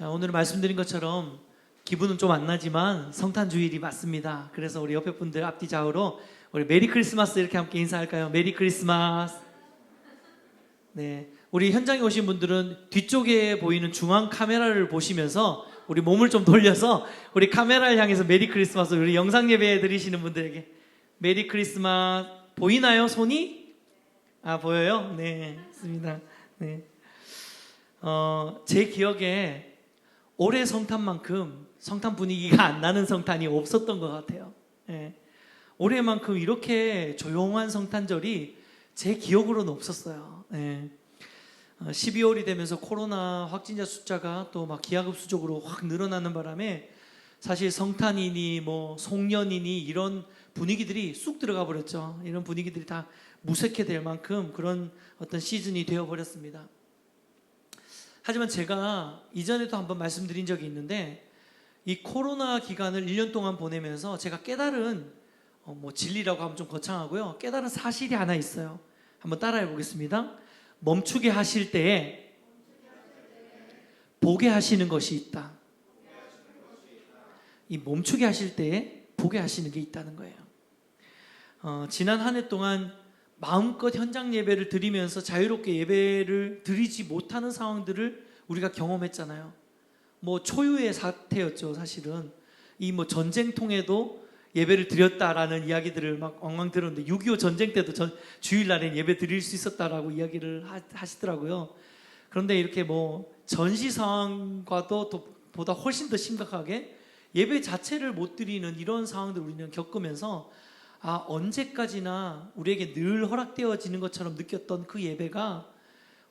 자, 오늘 말씀드린 것처럼 기분은 좀 안 나지만 성탄 주일이 맞습니다. 그래서 우리 옆에 분들 앞뒤 좌우로 우리 메리 크리스마스 이렇게 함께 인사할까요? 메리 크리스마스. 네, 우리 현장에 오신 분들은 뒤쪽에 보이는 중앙 카메라를 보시면서 우리 몸을 좀 돌려서 우리 카메라를 향해서 메리 크리스마스, 우리 영상 예배 드리시는 분들에게 메리 크리스마스. 보이나요? 손이? 아, 보여요? 네, 있습니다. 네. 제 기억에 올해 성탄만큼 성탄 분위기가 안 나는 성탄이 없었던 것 같아요. 예. 올해만큼 이렇게 조용한 성탄절이 제 기억으로는 없었어요. 예. 12월이 되면서 코로나 확진자 숫자가 또 막 기하급수적으로 확 늘어나는 바람에 사실 성탄이니 뭐 송년이니 이런 분위기들이 쑥 들어가 버렸죠. 이런 분위기들이 다 무색해될 만큼 그런 어떤 시즌이 되어버렸습니다. 하지만 제가 이전에도 한번 말씀드린 적이 있는데 이 코로나 기간을 1년 동안 보내면서 제가 깨달은 뭐 진리라고 하면 좀 거창하고요. 깨달은 사실이 하나 있어요. 한번 따라해 보겠습니다. 멈추게 하실 때에 보게 하시는 것이 있다. 이 멈추게 하실 때에 보게 하시는 게 있다는 거예요. 지난 한 해 동안 마음껏 현장 예배를 드리면서 자유롭게 예배를 드리지 못하는 상황들을 우리가 경험했잖아요. 뭐 초유의 사태였죠, 사실은. 이 뭐 전쟁통에도 예배를 드렸다라는 이야기들을 막 엉망 들었는데 6.25 전쟁 때도 주일날엔 예배 드릴 수 있었다라고 이야기를 하시더라고요. 그런데 이렇게 뭐 전시 상황과도 보다 훨씬 더 심각하게 예배 자체를 못 드리는 이런 상황들을 우리는 겪으면서 언제까지나 우리에게 늘 허락되어지는 것처럼 느꼈던 그 예배가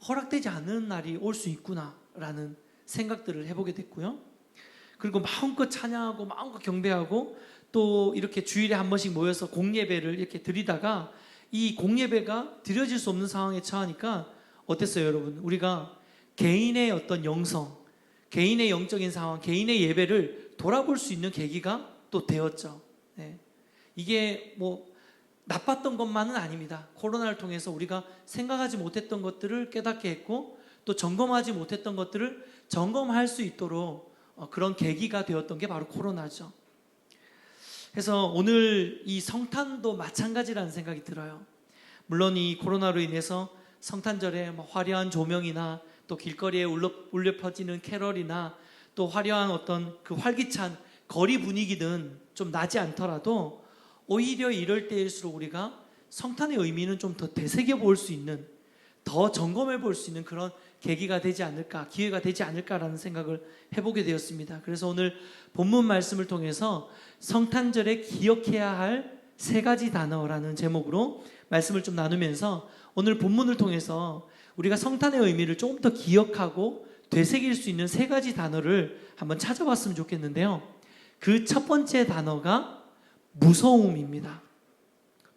허락되지 않는 날이 올 수 있구나라는 생각들을 해보게 됐고요. 그리고 마음껏 찬양하고 마음껏 경배하고 또 이렇게 주일에 한 번씩 모여서 공예배를 이렇게 드리다가 이 공예배가 드려질 수 없는 상황에 처하니까 어땠어요, 여러분? 우리가 개인의 어떤 영성, 개인의 영적인 상황, 개인의 예배를 돌아볼 수 있는 계기가 또 되었죠. 네. 이게 뭐 나빴던 것만은 아닙니다. 코로나를 통해서 우리가 생각하지 못했던 것들을 깨닫게 했고 또 점검하지 못했던 것들을 점검할 수 있도록 그런 계기가 되었던 게 바로 코로나죠. 그래서 오늘 이 성탄도 마찬가지라는 생각이 들어요. 물론 이 코로나로 인해서 성탄절에 뭐 화려한 조명이나 또 길거리에 울려 퍼지는 캐럴이나 또 화려한 어떤 그 활기찬 거리 분위기는 좀 나지 않더라도 오히려 이럴 때일수록 우리가 성탄의 의미는 좀 더 되새겨 볼 수 있는, 더 점검해 볼 수 있는 그런 계기가 되지 않을까, 기회가 되지 않을까라는 생각을 해보게 되었습니다. 그래서 오늘 본문 말씀을 통해서 성탄절에 기억해야 할 3가지 단어라는 제목으로 말씀을 좀 나누면서 오늘 본문을 통해서 우리가 성탄의 의미를 조금 더 기억하고 되새길 수 있는 3가지 단어를 한번 찾아봤으면 좋겠는데요. 그 첫 번째 단어가 무서움입니다.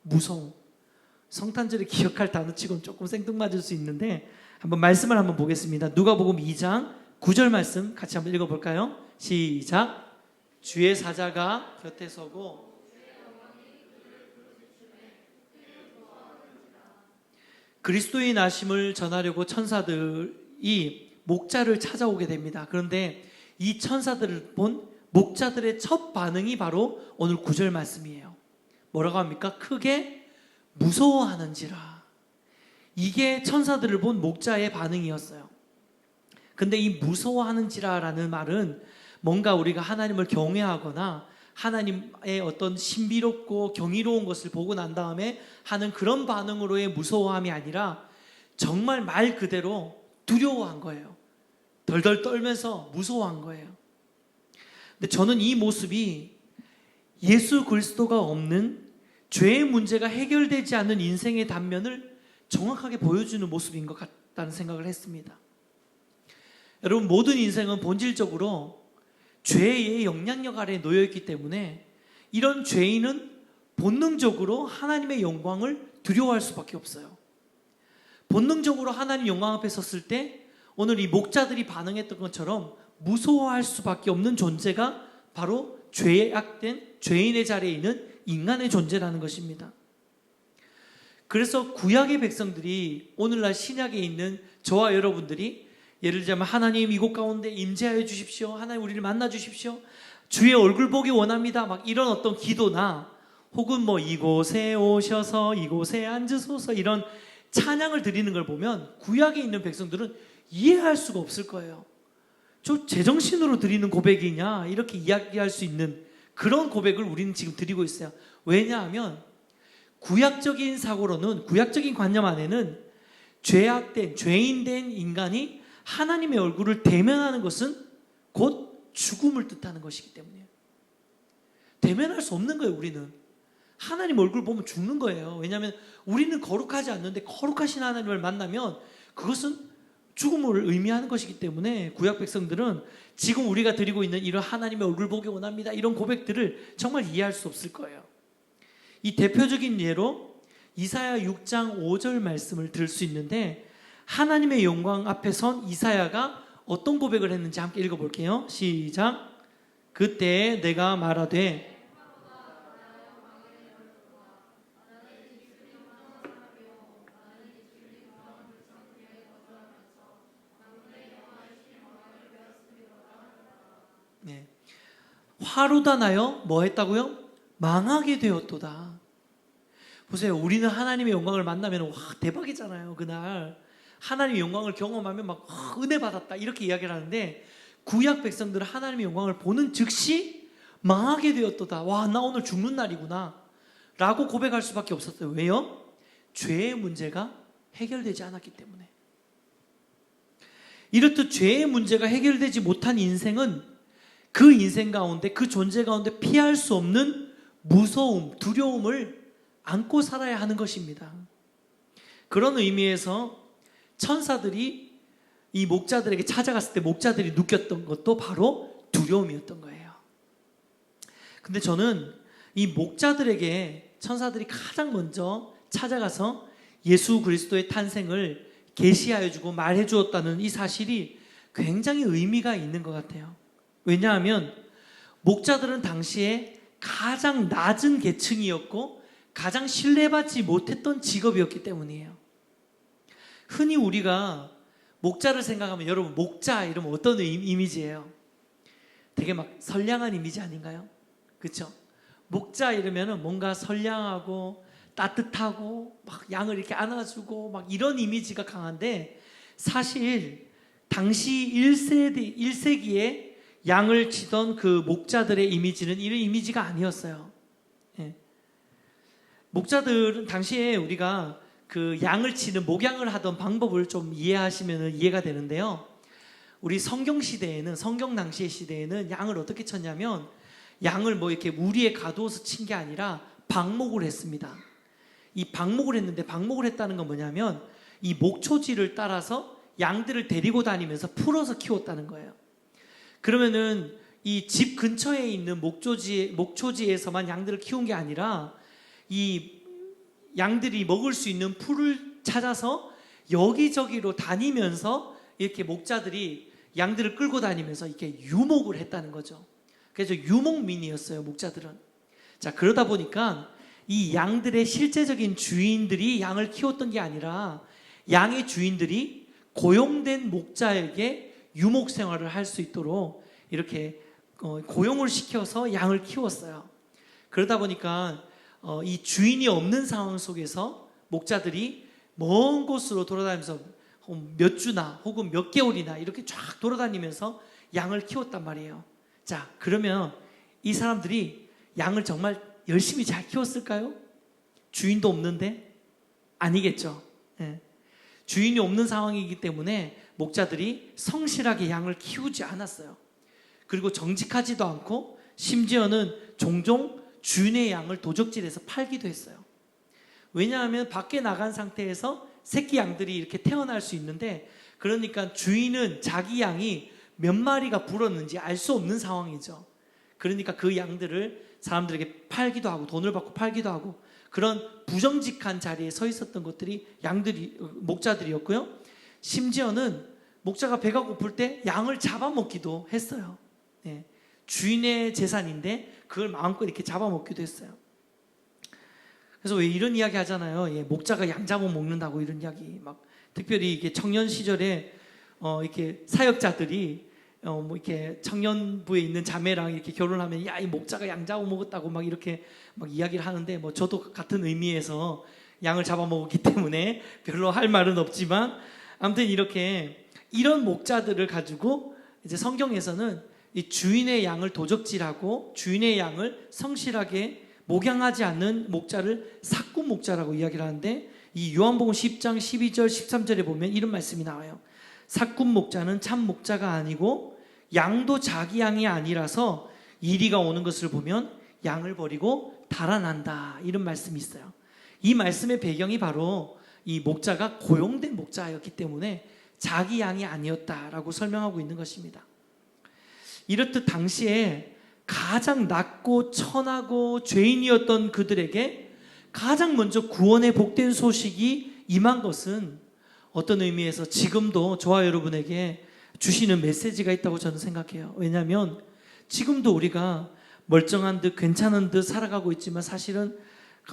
무서움. 성탄절에 기억할 단어치고는 조금 생뚱맞을 수 있는데 한번 말씀을 한번 보겠습니다. 누가복음 2장 9절 말씀 같이 한번 읽어볼까요? 시작. 주의 사자가 곁에 서고 그리스도의 나심을 전하려고 천사들이 목자를 찾아오게 됩니다. 그런데 이 천사들을 본 목자들의 첫 반응이 바로 오늘 9절 말씀이에요. 뭐라고 합니까? 크게 무서워하는지라. 이게 천사들을 본 목자의 반응이었어요. 근데 이 무서워하는지라라는 말은 뭔가 우리가 하나님을 경외하거나 하나님의 어떤 신비롭고 경이로운 것을 보고 난 다음에 하는 그런 반응으로의 무서워함이 아니라 정말 말 그대로 두려워한 거예요. 덜덜 떨면서 무서워한 거예요. 근데 저는 이 모습이 예수 그리스도가 없는 죄의 문제가 해결되지 않는 인생의 단면을 정확하게 보여주는 모습인 것 같다는 생각을 했습니다. 여러분, 모든 인생은 본질적으로 죄의 영향력 아래에 놓여있기 때문에 이런 죄인은 본능적으로 하나님의 영광을 두려워할 수밖에 없어요. 본능적으로 하나님 영광 앞에 섰을 때 오늘 이 목자들이 반응했던 것처럼 무서워할 수밖에 없는 존재가 바로 죄악된 죄인의 자리에 있는 인간의 존재라는 것입니다. 그래서 구약의 백성들이 오늘날 신약에 있는 저와 여러분들이 예를 들자면 하나님 이곳 가운데 임재하여 주십시오. 하나님 우리를 만나 주십시오. 주의 얼굴 보기 원합니다. 막 이런 어떤 기도나 혹은 뭐 이곳에 오셔서 이곳에 앉으소서 이런 찬양을 드리는 걸 보면 구약에 있는 백성들은 이해할 수가 없을 거예요. 저 제정신으로 드리는 고백이냐 이렇게 이야기할 수 있는 그런 고백을 우리는 지금 드리고 있어요. 왜냐하면 구약적인 사고로는, 구약적인 관념 안에는 죄악된, 죄인된 인간이 하나님의 얼굴을 대면하는 것은 곧 죽음을 뜻하는 것이기 때문이에요. 대면할 수 없는 거예요. 우리는 하나님 얼굴 보면 죽는 거예요. 왜냐하면 우리는 거룩하지 않는데 거룩하신 하나님을 만나면 그것은 죽음을 의미하는 것이기 때문에 구약 백성들은 지금 우리가 드리고 있는 이런 하나님의 얼굴 보기 원합니다 이런 고백들을 정말 이해할 수 없을 거예요. 이 대표적인 예로 이사야 6장 5절 말씀을 들 수 있는데, 하나님의 영광 앞에 선 이사야가 어떤 고백을 했는지 함께 읽어볼게요. 시작. 그때 내가 말하되 네. 화로다 나여 뭐 했다고요? 망하게 되었도다. 보세요. 우리는 하나님의 영광을 만나면 와 대박이잖아요. 그날 하나님의 영광을 경험하면 막 은혜 받았다 이렇게 이야기를 하는데, 구약 백성들은 하나님의 영광을 보는 즉시 망하게 되었도다. 와, 나 오늘 죽는 날이구나 라고 고백할 수밖에 없었어요. 왜요? 죄의 문제가 해결되지 않았기 때문에. 이렇듯 죄의 문제가 해결되지 못한 인생은 그 인생 가운데, 그 존재 가운데 피할 수 없는 무서움, 두려움을 안고 살아야 하는 것입니다. 그런 의미에서 천사들이 이 목자들에게 찾아갔을 때 목자들이 느꼈던 것도 바로 두려움이었던 거예요. 근데 저는 이 목자들에게 천사들이 가장 먼저 찾아가서 예수 그리스도의 탄생을 계시하여 주고 말해 주었다는 이 사실이 굉장히 의미가 있는 것 같아요. 왜냐하면 목자들은 당시에 가장 낮은 계층이었고 가장 신뢰받지 못했던 직업이었기 때문이에요. 흔히 우리가 목자를 생각하면, 여러분 목자 이러면 어떤 이미지예요? 되게 막 선량한 이미지 아닌가요? 그렇죠? 목자 이러면 뭔가 선량하고 따뜻하고 막 양을 이렇게 안아주고 막 이런 이미지가 강한데, 사실 당시 1세기에 양을 치던 그 목자들의 이미지는 이런 이미지가 아니었어요. 예. 목자들은 당시에 우리가 그 양을 치는 목양을 하던 방법을 좀 이해하시면 이해가 되는데요. 우리 성경 시대에는, 성경 당시의 시대에는 양을 어떻게 쳤냐면, 양을 뭐 이렇게 우리에 가두어서 친 게 아니라 방목을 했습니다. 이 방목을 했는데, 방목을 했다는 건 뭐냐면 이 목초지를 따라서 양들을 데리고 다니면서 풀어서 키웠다는 거예요. 그러면은 이 집 근처에 있는 목초지에서만 양들을 키운 게 아니라 이 양들이 먹을 수 있는 풀을 찾아서 여기저기로 다니면서 이렇게 목자들이 양들을 끌고 다니면서 이렇게 유목을 했다는 거죠. 그래서 유목민이었어요, 목자들은. 자, 그러다 보니까 이 양들의 실제적인 주인들이 양을 키웠던 게 아니라 양의 주인들이 고용된 목자에게 유목 생활을 할 수 있도록 이렇게 고용을 시켜서 양을 키웠어요. 그러다 보니까 이 주인이 없는 상황 속에서 목자들이 먼 곳으로 돌아다니면서 몇 주나 혹은 몇 개월이나 이렇게 쫙 돌아다니면서 양을 키웠단 말이에요. 자, 그러면 이 사람들이 양을 정말 열심히 잘 키웠을까요? 주인도 없는데? 아니겠죠. 예. 주인이 없는 상황이기 때문에 목자들이 성실하게 양을 키우지 않았어요. 그리고 정직하지도 않고 심지어는 종종 주인의 양을 도적질해서 팔기도 했어요. 왜냐하면 밖에 나간 상태에서 새끼 양들이 이렇게 태어날 수 있는데, 그러니까 주인은 자기 양이 몇 마리가 불었는지 알 수 없는 상황이죠. 그러니까 그 양들을 사람들에게 팔기도 하고 돈을 받고 팔기도 하고, 그런 부정직한 자리에 서 있었던 것들이 목자들이었고요. 심지어는 목자가 배가 고플 때 양을 잡아먹기도 했어요. 예. 주인의 재산인데 그걸 마음껏 이렇게 잡아먹기도 했어요. 그래서 왜 이런 이야기 하잖아요. 예, 목자가 양 잡아먹는다고 이런 이야기. 막 특별히 이게 청년 시절에 이렇게 사역자들이 뭐 이렇게 청년부에 있는 자매랑 이렇게 결혼하면 야, 이 목자가 양 잡아먹었다고 막 이렇게 막 이야기를 하는데, 뭐 저도 같은 의미에서 양을 잡아먹었기 때문에 별로 할 말은 없지만, 아무튼 이렇게 이런 목자들을 가지고 이제 성경에서는 이 주인의 양을 도적질하고 주인의 양을 성실하게 목양하지 않는 목자를 삭군 목자라고 이야기를 하는데, 이 요한복음 10장 12절 13절에 보면 이런 말씀이 나와요. 삭군 목자는 참 목자가 아니고 양도 자기 양이 아니라서 이리가 오는 것을 보면 양을 버리고 달아난다, 이런 말씀이 있어요. 이 말씀의 배경이 바로 이 목자가 고용된 목자였기 때문에 자기 양이 아니었다라고 설명하고 있는 것입니다. 이렇듯 당시에 가장 낮고 천하고 죄인이었던 그들에게 가장 먼저 구원의 복된 소식이 임한 것은 어떤 의미에서 지금도 저와 여러분에게 주시는 메시지가 있다고 저는 생각해요. 왜냐하면 지금도 우리가 멀쩡한 듯 괜찮은 듯 살아가고 있지만 사실은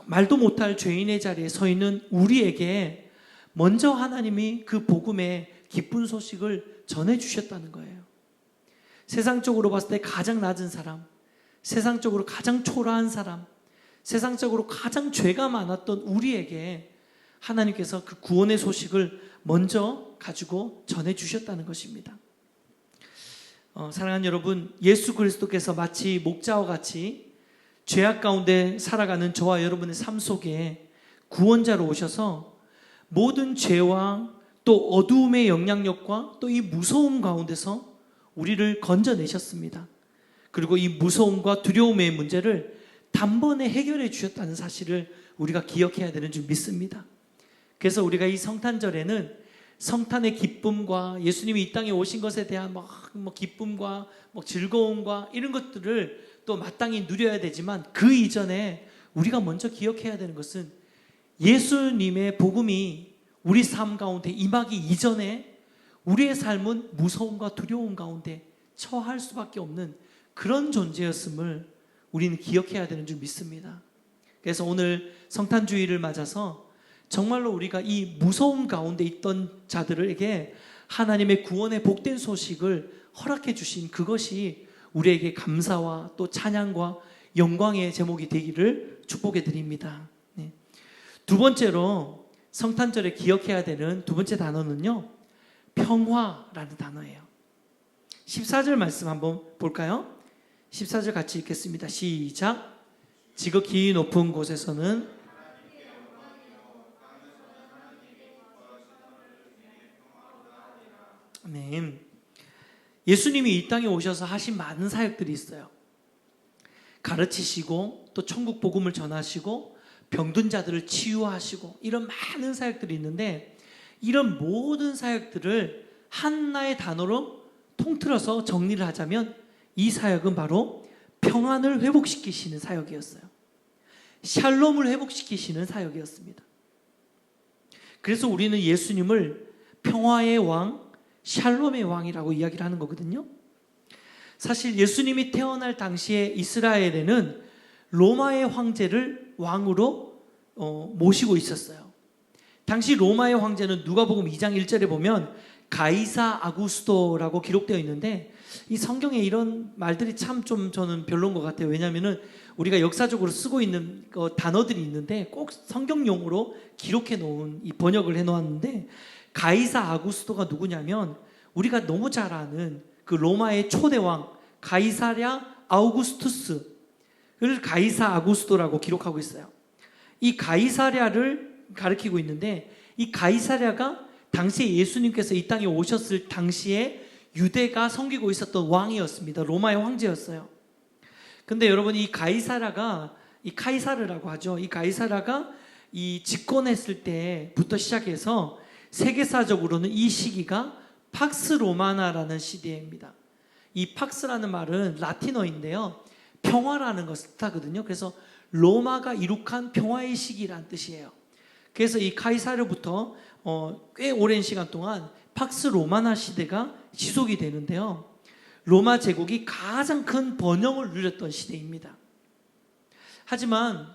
말도 못할 죄인의 자리에 서 있는 우리에게 먼저 하나님이 그 복음의 기쁜 소식을 전해주셨다는 거예요. 세상적으로 봤을 때 가장 낮은 사람, 세상적으로 가장 초라한 사람, 세상적으로 가장 죄가 많았던 우리에게 하나님께서 그 구원의 소식을 먼저 가지고 전해주셨다는 것입니다. 사랑하는 여러분, 예수 그리스도께서 마치 목자와 같이 죄악 가운데 살아가는 저와 여러분의 삶 속에 구원자로 오셔서 모든 죄와 또 어두움의 영향력과 또 이 무서움 가운데서 우리를 건져내셨습니다. 그리고 이 무서움과 두려움의 문제를 단번에 해결해 주셨다는 사실을 우리가 기억해야 되는 줄 믿습니다. 그래서 우리가 이 성탄절에는 성탄의 기쁨과 예수님이 이 땅에 오신 것에 대한 기쁨과 즐거움과 이런 것들을 또 마땅히 누려야 되지만, 그 이전에 우리가 먼저 기억해야 되는 것은 예수님의 복음이 우리 삶 가운데 임하기 이전에 우리의 삶은 무서움과 두려움 가운데 처할 수밖에 없는 그런 존재였음을 우리는 기억해야 되는 줄 믿습니다. 그래서 오늘 성탄주의를 맞아서 정말로 우리가 이 무서움 가운데 있던 자들에게 하나님의 구원의 복된 소식을 허락해 주신 그것이 우리에게 감사와 또 찬양과 영광의 제목이 되기를 축복해 드립니다. 네. 두 번째로 성탄절에 기억해야 되는 두 번째 단어는요, 평화라는 단어예요. 14절 말씀 한번 볼까요? 14절 같이 읽겠습니다. 시작. 지극히 높은 곳에서는 아멘. 예수님이 이 땅에 오셔서 하신 많은 사역들이 있어요. 가르치시고 또 천국 복음을 전하시고 병든 자들을 치유하시고 이런 많은 사역들이 있는데, 이런 모든 사역들을 하나의 단어로 통틀어서 정리를 하자면 이 사역은 바로 평안을 회복시키시는 사역이었어요. 샬롬을 회복시키시는 사역이었습니다. 그래서 우리는 예수님을 평화의 왕, 샬롬의 왕이라고 이야기를 하는 거거든요. 사실 예수님이 태어날 당시에 이스라엘에는 로마의 황제를 왕으로 모시고 있었어요. 당시 로마의 황제는 누가복음 2장 1절에 보면 가이사 아구스토라고 기록되어 있는데, 이 성경에 이런 말들이 참 좀 저는 별로인 것 같아요. 왜냐하면 우리가 역사적으로 쓰고 있는 단어들이 있는데 꼭 성경용으로 기록해 놓은, 이 번역을 해 놓았는데, 가이사 아구스토가 누구냐면 우리가 너무 잘 아는 그 로마의 초대왕 가이사랴 아우구스투스를 가이사 아구스토라고 기록하고 있어요. 이 가이사랴를 가리키고 있는데, 이 가이사랴가 당시에 예수님께서 이 땅에 오셨을 당시에 유대가 섬기고 있었던 왕이었습니다. 로마의 황제였어요. 근데 여러분, 이 가이사랴가, 이 카이사르라고 하죠. 이 가이사랴가 이 집권했을 때부터 시작해서 세계사적으로는 이 시기가 팍스 로마나라는 시대입니다. 이 팍스라는 말은 라틴어인데요, 평화라는 것을 뜻하거든요. 그래서 로마가 이룩한 평화의 시기란 뜻이에요. 그래서 이 카이사르부터 꽤 오랜 시간 동안 팍스 로마나 시대가 지속이 되는데요, 로마 제국이 가장 큰 번영을 누렸던 시대입니다. 하지만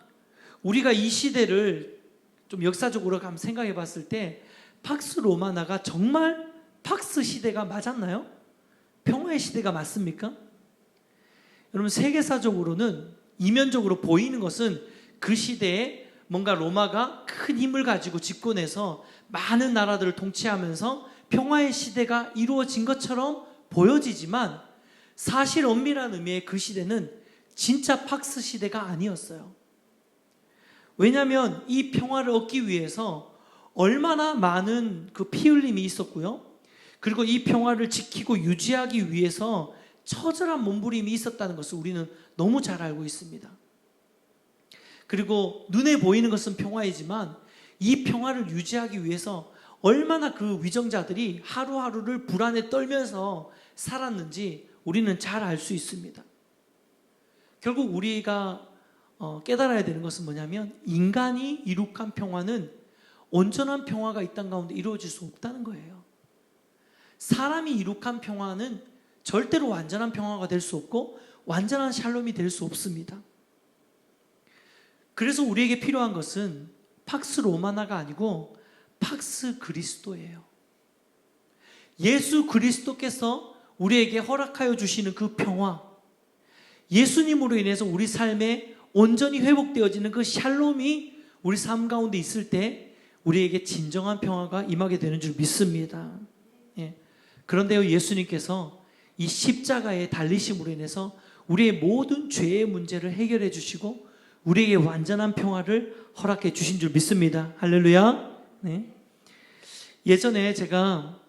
우리가 이 시대를 좀 역사적으로 한번 생각해 봤을 때 팍스 로마나가 정말 팍스 시대가 맞았나요? 평화의 시대가 맞습니까? 여러분, 세계사적으로는 이면적으로 보이는 것은 그 시대에 뭔가 로마가 큰 힘을 가지고 집권해서 많은 나라들을 통치하면서 평화의 시대가 이루어진 것처럼 보여지지만, 사실 엄밀한 의미의 그 시대는 진짜 팍스 시대가 아니었어요. 왜냐하면 이 평화를 얻기 위해서 얼마나 많은 그 피 흘림이 있었고요, 그리고 이 평화를 지키고 유지하기 위해서 처절한 몸부림이 있었다는 것을 우리는 너무 잘 알고 있습니다. 그리고 눈에 보이는 것은 평화이지만 이 평화를 유지하기 위해서 얼마나 그 위정자들이 하루하루를 불안에 떨면서 살았는지 우리는 잘 알 수 있습니다. 결국 우리가 깨달아야 되는 것은 뭐냐면, 인간이 이룩한 평화는 온전한 평화가 이 땅 가운데 이루어질 수 없다는 거예요. 사람이 이룩한 평화는 절대로 완전한 평화가 될 수 없고 완전한 샬롬이 될 수 없습니다. 그래서 우리에게 필요한 것은 팍스 로마나가 아니고 팍스 그리스도예요. 예수 그리스도께서 우리에게 허락하여 주시는 그 평화, 예수님으로 인해서 우리 삶에 온전히 회복되어지는 그 샬롬이 우리 삶 가운데 있을 때 우리에게 진정한 평화가 임하게 되는 줄 믿습니다. 예. 그런데요, 예수님께서 이 십자가의 달리심으로 인해서 우리의 모든 죄의 문제를 해결해 주시고 우리에게 완전한 평화를 허락해 주신 줄 믿습니다. 할렐루야. 네. 예전에 제가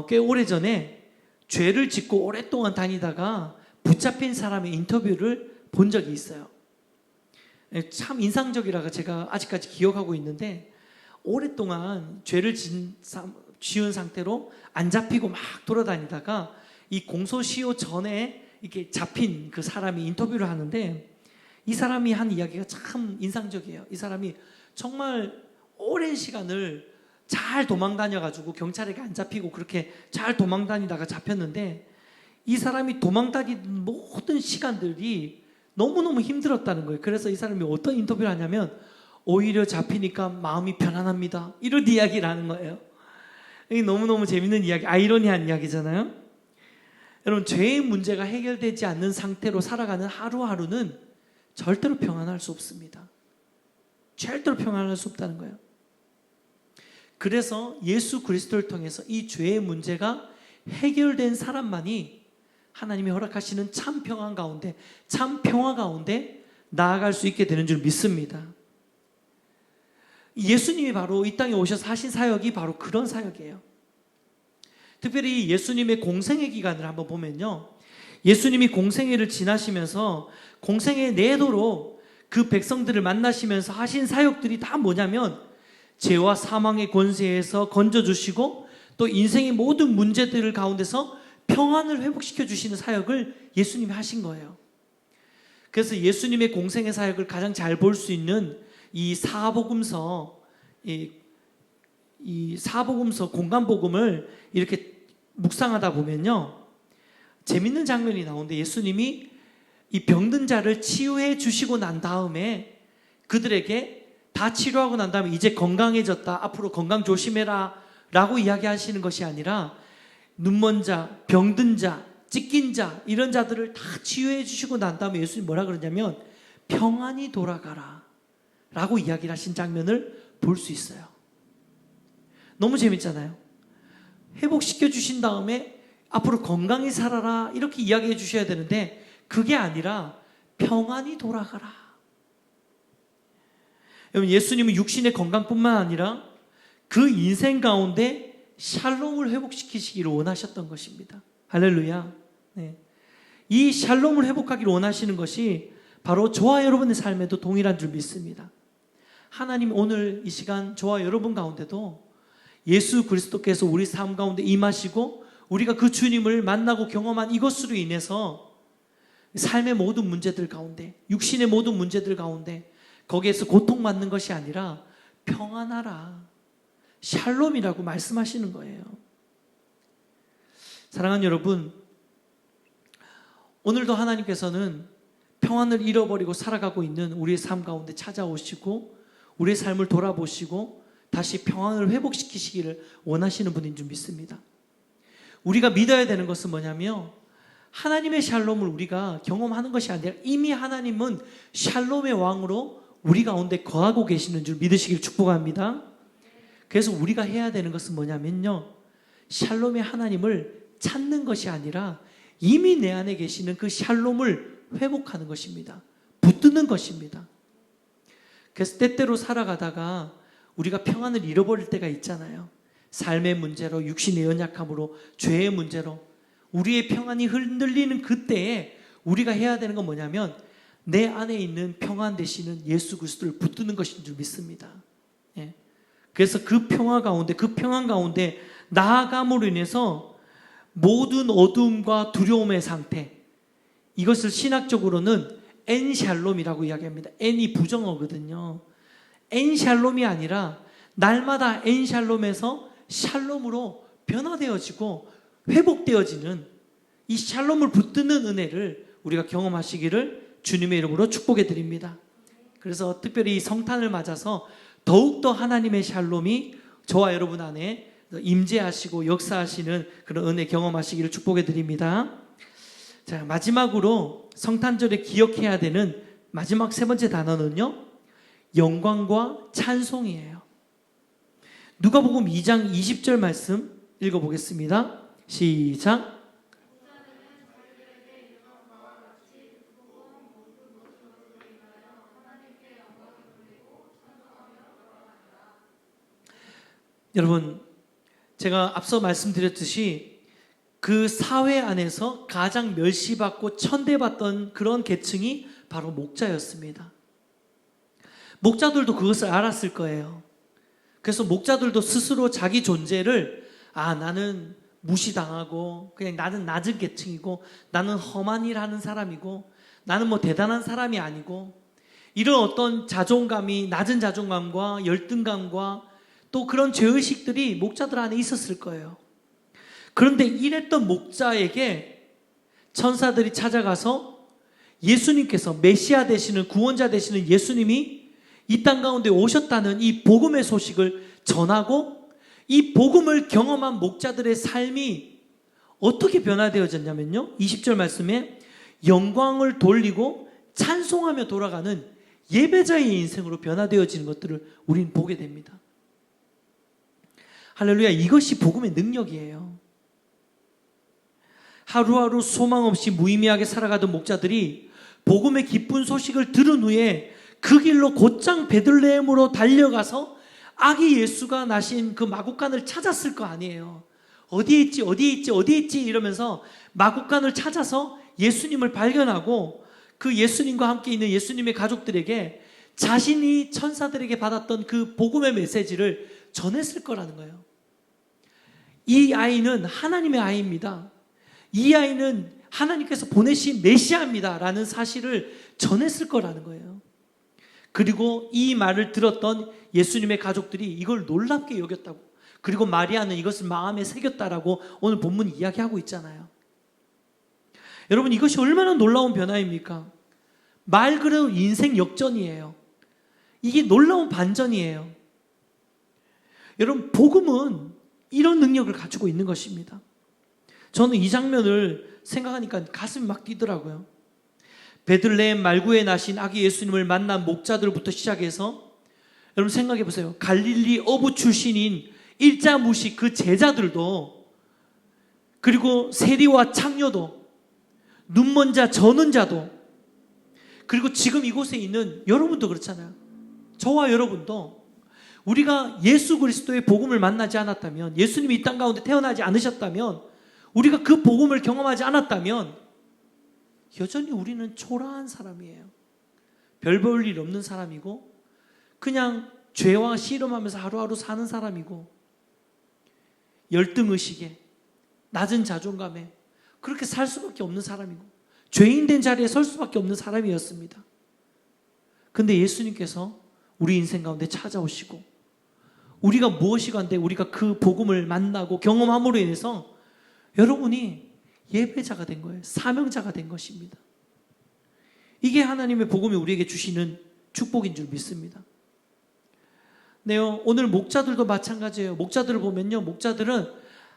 꽤 오래전에 죄를 짓고 오랫동안 다니다가 붙잡힌 사람의 인터뷰를 본 적이 있어요. 참 인상적이라서 제가 아직까지 기억하고 있는데, 오랫동안 죄를 지은 상태로 안 잡히고 막 돌아다니다가 이 공소시효 전에 이렇게 잡힌 그 사람이 인터뷰를 하는데, 이 사람이 한 이야기가 참 인상적이에요. 이 사람이 정말 오랜 시간을 잘 도망다녀가지고 경찰에게 안 잡히고 그렇게 잘 도망다니다가 잡혔는데, 이 사람이 도망다니는 모든 시간들이 너무너무 힘들었다는 거예요. 그래서 이 사람이 어떤 인터뷰를 하냐면, 오히려 잡히니까 마음이 편안합니다, 이런 이야기를 하는 거예요. 이게 너무너무 재밌는 이야기, 아이러니한 이야기잖아요. 여러분, 죄의 문제가 해결되지 않는 상태로 살아가는 하루하루는 절대로 평안할 수 없습니다. 절대로 평안할 수 없다는 거예요. 그래서 예수 그리스도를 통해서 이 죄의 문제가 해결된 사람만이 하나님이 허락하시는 참 평안 가운데, 참 평화 가운데 나아갈 수 있게 되는 줄 믿습니다. 예수님이 바로 이 땅에 오셔서 하신 사역이 바로 그런 사역이에요. 특별히 예수님의 공생애 기간을 한번 보면요, 예수님이 공생애를 지나시면서 공생애 내도록 그 백성들을 만나시면서 하신 사역들이 다 뭐냐면, 죄와 사망의 권세에서 건져주시고 또 인생의 모든 문제들 가운데서 평안을 회복시켜 주시는 사역을 예수님이 하신 거예요. 그래서 예수님의 공생의 사역을 가장 잘 볼 수 있는 이 사복음서, 이 사복음서 공간복음을 이렇게 묵상하다 보면요, 재밌는 장면이 나오는데, 예수님이 이 병든 자를 치유해 주시고 난 다음에 그들에게 다 치료하고 난 다음에 이제 건강해졌다, 앞으로 건강 조심해라 라고 이야기하시는 것이 아니라, 눈먼 자, 병든 자, 찢긴 자, 이런 자들을 다 치유해 주시고 난 다음에 예수님이 뭐라 그러냐면 평안히 돌아가라 라고 이야기를 하신 장면을 볼 수 있어요. 너무 재밌잖아요. 회복시켜 주신 다음에 앞으로 건강히 살아라 이렇게 이야기해 주셔야 되는데, 그게 아니라 평안히 돌아가라. 여러분, 예수님은 육신의 건강뿐만 아니라 그 인생 가운데 샬롬을 회복시키시기를 원하셨던 것입니다. 할렐루야. 네. 이 샬롬을 회복하기를 원하시는 것이 바로 저와 여러분의 삶에도 동일한 줄 믿습니다. 하나님, 오늘 이 시간 저와 여러분 가운데도 예수 그리스도께서 우리 삶 가운데 임하시고 우리가 그 주님을 만나고 경험한 이것으로 인해서 삶의 모든 문제들 가운데, 육신의 모든 문제들 가운데 거기에서 고통받는 것이 아니라 평안하라, 샬롬이라고 말씀하시는 거예요. 사랑하는 여러분, 오늘도 하나님께서는 평안을 잃어버리고 살아가고 있는 우리의 삶 가운데 찾아오시고 우리의 삶을 돌아보시고 다시 평안을 회복시키시기를 원하시는 분인 줄 믿습니다. 우리가 믿어야 되는 것은 뭐냐면 하나님의 샬롬을 우리가 경험하는 것이 아니라 이미 하나님은 샬롬의 왕으로 우리 가운데 거하고 계시는 줄 믿으시길 축복합니다. 그래서 우리가 해야 되는 것은 뭐냐면요, 샬롬의 하나님을 찾는 것이 아니라 이미 내 안에 계시는 그 샬롬을 회복하는 것입니다. 붙드는 것입니다. 그래서 때때로 살아가다가 우리가 평안을 잃어버릴 때가 있잖아요. 삶의 문제로, 육신의 연약함으로, 죄의 문제로 우리의 평안이 흔들리는 그때에 우리가 해야 되는 건 뭐냐면 내 안에 있는 평안 되시는 예수 그리스도를 붙드는 것인 줄 믿습니다. 예. 그래서 그 평화 가운데, 그 평안 가운데 나아감으로 인해서 모든 어두움과 두려움의 상태, 이것을 신학적으로는 엔샬롬이라고 이야기합니다. 엔이 부정어거든요. 엔샬롬이 아니라 날마다 엔샬롬에서 샬롬으로 변화되어지고 회복되어지는 이 샬롬을 붙드는 은혜를 우리가 경험하시기를 주님의 이름으로 축복해 드립니다. 그래서 특별히 이 성탄을 맞아서 더욱더 하나님의 샬롬이 저와 여러분 안에 임재하시고 역사하시는 그런 은혜 경험하시기를 축복해 드립니다. 자, 마지막으로 성탄절에 기억해야 되는 마지막 세 번째 단어는요, 영광과 찬송이에요. 누가복음 2장 20절 말씀 읽어보겠습니다. 시작. 여러분, 제가 앞서 말씀드렸듯이 그 사회 안에서 가장 멸시받고 천대받던 그런 계층이 바로 목자였습니다. 목자들도 그것을 알았을 거예요. 그래서 목자들도 스스로 자기 존재를 나는 무시당하고 그냥 나는 낮은 계층이고 나는 험한 일 하는 사람이고 나는 뭐 대단한 사람이 아니고 이런 어떤 자존감이, 낮은 자존감과 열등감과 또 그런 죄의식들이 목자들 안에 있었을 거예요. 그런데 이랬던 목자에게 천사들이 찾아가서 예수님께서 메시아 되시는, 구원자 되시는 예수님이 이 땅 가운데 오셨다는 이 복음의 소식을 전하고 이 복음을 경험한 목자들의 삶이 어떻게 변화되어졌냐면요, 20절 말씀에 영광을 돌리고 찬송하며 돌아가는 예배자의 인생으로 변화되어지는 것들을 우리는 보게 됩니다. 할렐루야, 이것이 복음의 능력이에요. 하루하루 소망 없이 무의미하게 살아가던 목자들이 복음의 기쁜 소식을 들은 후에 그 길로 곧장 베들레헴으로 달려가서 아기 예수가 나신 그 마구간을 찾았을 거 아니에요. 어디에 있지, 어디에 있지, 어디에 있지 이러면서 마구간을 찾아서 예수님을 발견하고 그 예수님과 함께 있는 예수님의 가족들에게 자신이 천사들에게 받았던 그 복음의 메시지를 전했을 거라는 거예요. 이 아이는 하나님의 아이입니다. 이 아이는 하나님께서 보내신 메시아입니다 라는 사실을 전했을 거라는 거예요. 그리고 이 말을 들었던 예수님의 가족들이 이걸 놀랍게 여겼다고, 그리고 마리아는 이것을 마음에 새겼다라고 오늘 본문이 이야기하고 있잖아요. 여러분, 이것이 얼마나 놀라운 변화입니까? 말 그대로 인생 역전이에요. 이게 놀라운 반전이에요. 여러분, 복음은 이런 능력을 가지고 있는 것입니다. 저는 이 장면을 생각하니까 가슴이 막 뛰더라고요. 베들레헴 말구에 나신 아기 예수님을 만난 목자들부터 시작해서 여러분 생각해 보세요. 갈릴리 어부 출신인 일자무식 그 제자들도, 그리고 세리와 창녀도, 눈먼 자 저는 자도, 그리고 지금 이곳에 있는 여러분도 그렇잖아요. 저와 여러분도 우리가 예수 그리스도의 복음을 만나지 않았다면, 예수님이 이 땅 가운데 태어나지 않으셨다면, 우리가 그 복음을 경험하지 않았다면 여전히 우리는 초라한 사람이에요. 별 볼 일 없는 사람이고 그냥 죄와 씨름하면서 하루하루 사는 사람이고 열등의식에, 낮은 자존감에 그렇게 살 수밖에 없는 사람이고 죄인 된 자리에 설 수밖에 없는 사람이었습니다. 근데 예수님께서 우리 인생 가운데 찾아오시고 우리가 무엇이건데 우리가 그 복음을 만나고 경험함으로 인해서 여러분이 예배자가 된 거예요. 사명자가 된 것입니다. 이게 하나님의 복음이 우리에게 주시는 축복인 줄 믿습니다. 네, 오늘 목자들도 마찬가지예요. 목자들을 보면요, 목자들은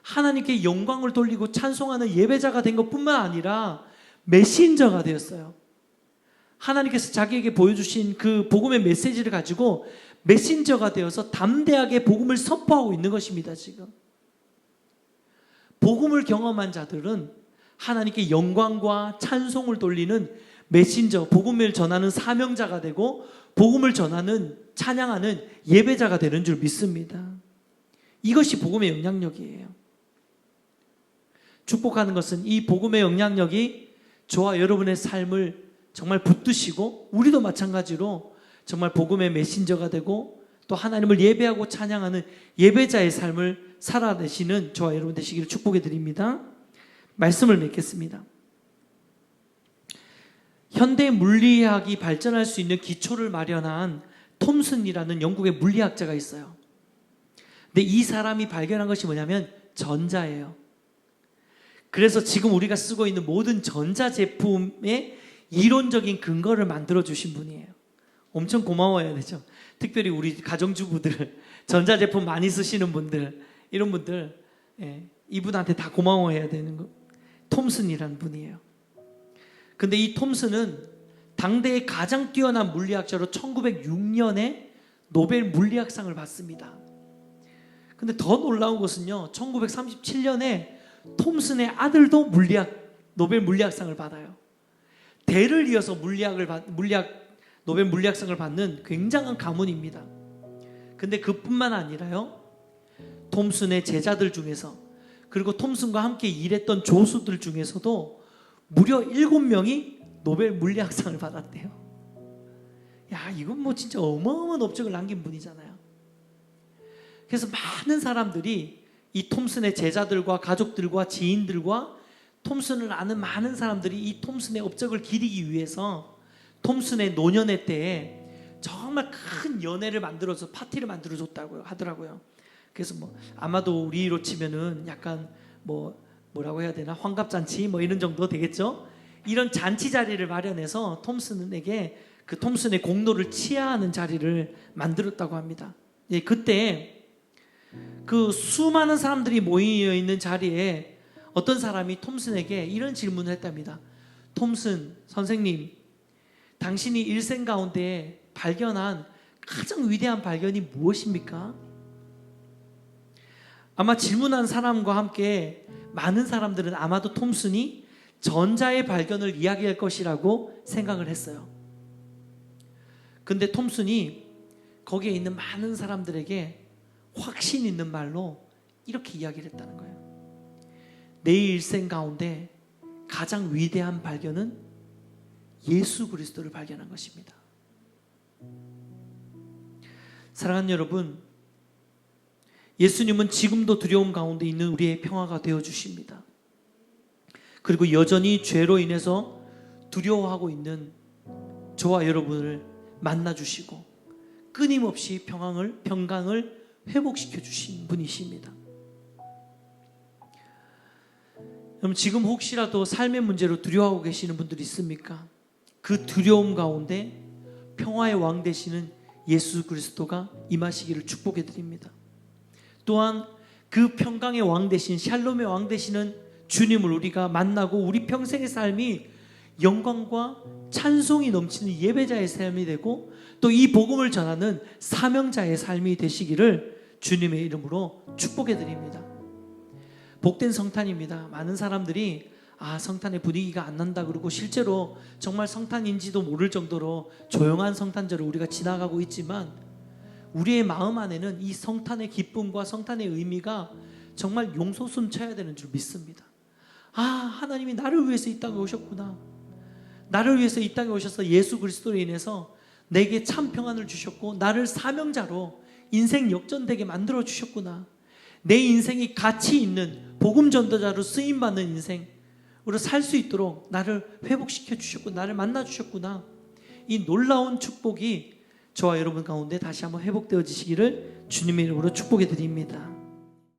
하나님께 영광을 돌리고 찬송하는 예배자가 된 것뿐만 아니라 메신저가 되었어요. 하나님께서 자기에게 보여주신 그 복음의 메시지를 가지고 메신저가 되어서 담대하게 복음을 선포하고 있는 것입니다. 지금 복음을 경험한 자들은 하나님께 영광과 찬송을 돌리는 메신저, 복음을 전하는 사명자가 되고 복음을 전하는, 찬양하는 예배자가 되는 줄 믿습니다. 이것이 복음의 영향력이에요. 축복하는 것은 이 복음의 영향력이 저와 여러분의 삶을 정말 붙드시고, 우리도 마찬가지로 정말 복음의 메신저가 되고 또 하나님을 예배하고 찬양하는 예배자의 삶을 살아내시는 저와 여러분 되시기를 축복해 드립니다. 말씀을 맺겠습니다. 현대 물리학이 발전할 수 있는 기초를 마련한 톰슨이라는 영국의 물리학자가 있어요. 근데 이 사람이 발견한 것이 뭐냐면 전자예요. 그래서 지금 우리가 쓰고 있는 모든 전자제품의 이론적인 근거를 만들어 주신 분이에요. 엄청 고마워야 되죠. 특별히 우리 가정주부들, 전자제품 많이 쓰시는 분들, 이런 분들, 이분한테 다 고마워해야 되는 거. 톰슨이라는 분이에요. 근데 이 톰슨은 당대의 가장 뛰어난 물리학자로 1906년에 노벨 물리학상을 받습니다. 근데 더 놀라운 것은요, 1937년에 톰슨의 아들도 노벨 물리학상을 받아요. 대를 이어서 노벨 물리학상을 받는 굉장한 가문입니다. 근데 그뿐만 아니라요, 톰슨의 제자들 중에서, 그리고 톰슨과 함께 일했던 조수들 중에서도 무려 7명이 노벨 물리학상을 받았대요. 야, 이건 뭐 진짜 어마어마한 업적을 남긴 분이잖아요. 그래서 많은 사람들이 이 톰슨의 제자들과 가족들과 지인들과 톰슨을 아는 많은 사람들이 이 톰슨의 업적을 기리기 위해서 톰슨의 노년회 때에 정말 큰 연회를 만들어서 파티를 만들어줬다고 하더라고요. 그래서 뭐 아마도 우리로 치면은 약간 뭐라고 해야 되나, 환갑잔치 뭐 이런 정도 되겠죠. 이런 잔치 자리를 마련해서 톰슨에게 그 톰슨의 공로를 치하하는 자리를 만들었다고 합니다. 예, 그때 그 수많은 사람들이 모여 있는 자리에 어떤 사람이 톰슨에게 이런 질문을 했답니다. 톰슨 선생님, 당신이 일생 가운데 발견한 가장 위대한 발견이 무엇입니까? 아마 질문한 사람과 함께 많은 사람들은 아마도 톰슨이 전자의 발견을 이야기할 것이라고 생각을 했어요. 근데 톰슨이 거기에 있는 많은 사람들에게 확신 있는 말로 이렇게 이야기를 했다는 거예요. 내 일생 가운데 가장 위대한 발견은 예수 그리스도를 발견한 것입니다. 사랑하는 여러분, 예수님은 지금도 두려움 가운데 있는 우리의 평화가 되어주십니다. 그리고 여전히 죄로 인해서 두려워하고 있는 저와 여러분을 만나주시고 끊임없이 평강을 회복시켜 주신 분이십니다. 여러분, 지금 혹시라도 삶의 문제로 두려워하고 계시는 분들이 있습니까? 그 두려움 가운데 평화의 왕 되시는 예수 그리스도가 임하시기를 축복해 드립니다. 또한 그 평강의 왕 되신, 샬롬의 왕 되시는 주님을 우리가 만나고 우리 평생의 삶이 영광과 찬송이 넘치는 예배자의 삶이 되고 또 이 복음을 전하는 사명자의 삶이 되시기를 주님의 이름으로 축복해 드립니다. 복된 성탄입니다. 많은 사람들이 성탄의 분위기가 안 난다 그러고 실제로 정말 성탄인지도 모를 정도로 조용한 성탄절을 우리가 지나가고 있지만 우리의 마음 안에는 이 성탄의 기쁨과 성탄의 의미가 정말 용솟음쳐야 되는 줄 믿습니다. 하나님이 나를 위해서 이 땅에 오셨구나. 나를 위해서 이 땅에 오셔서 예수 그리스도로 인해서 내게 참 평안을 주셨고 나를 사명자로 인생 역전되게 만들어 주셨구나. 내 인생이 가치 있는 복음 전도자로 쓰임받는 인생으로 살 수 있도록 나를 회복시켜 주셨고 나를 만나 주셨구나. 이 놀라운 축복이 저와 여러분 가운데 다시 한번 회복되어지시기를 주님의 이름으로 축복해 드립니다.